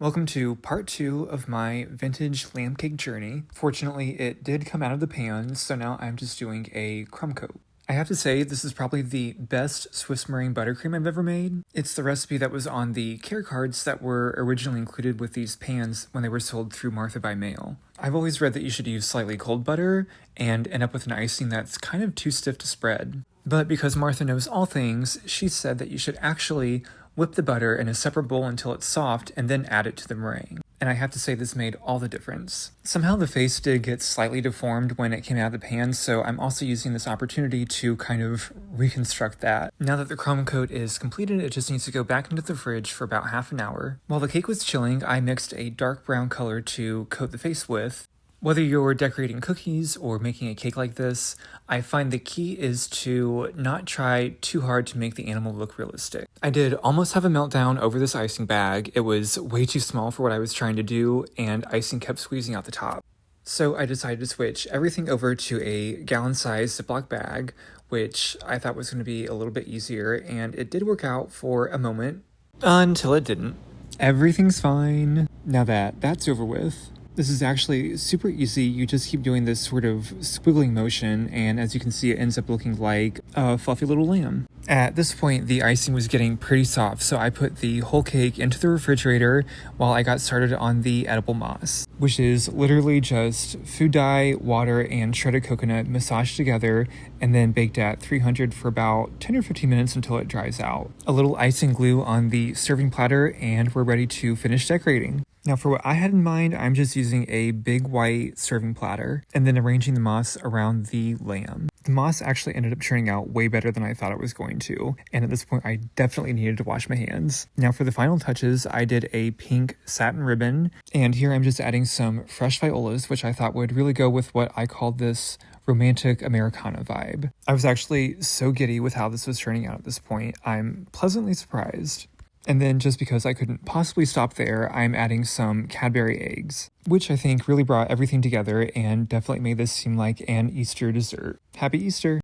Welcome to part 2 of my vintage lamb cake journey. Fortunately, it did come out of the pan, so now I'm just doing a crumb coat. I have to say, this is probably the best Swiss meringue buttercream I've ever made. It's the recipe that was on the care cards that were originally included with these pans when they were sold through Martha by mail. I've always read that you should use slightly cold butter and end up with an icing that's kind of too stiff to spread. But because Martha knows all things, she said that you should actually whip the butter in a separate bowl until it's soft and then add it to the meringue. And I have to say this made all the difference. Somehow the face did get slightly deformed when it came out of the pan, so I'm also using this opportunity to kind of reconstruct that. Now that the crumb coat is completed, it just needs to go back into the fridge for about half an hour. While the cake was chilling, I mixed a dark brown color to coat the face with. Whether you're decorating cookies or making a cake like this, I find the key is to not try too hard to make the animal look realistic. I did almost have a meltdown over this icing bag. It was way too small for what I was trying to do, and icing kept squeezing out the top. So I decided to switch everything over to a gallon-sized Ziploc bag, which I thought was going to be a little bit easier, and it did work out for a moment, until it didn't. Everything's fine. Now that that's over with. This is actually super easy. You just keep doing this sort of squiggling motion, and as you can see, it ends up looking like a fluffy little lamb. At this point, the icing was getting pretty soft, so I put the whole cake into the refrigerator while I got started on the edible mousse, which is literally just food dye, water, and shredded coconut massaged together and then baked at 300 for about 10 or 15 minutes until it dries out. A little icing glue on the serving platter, and we're ready to finish decorating. Now for what I had in mind, I'm just using a big white serving platter and then arranging the mousse around the lamb. The mousse actually ended up turning out way better than I thought it was going to, and at this point I definitely needed to wash my hands. Now for the final touches, I did a pink satin ribbon, and here I'm just adding some fresh violas, which I thought would really go with what I called this romantic Americana vibe. I was actually so giddy with how this was turning out at this point. I'm pleasantly surprised. And then just because I couldn't possibly stop there, I'm adding some Cadbury eggs, which I think really brought everything together and definitely made this seem like an Easter dessert. Happy Easter!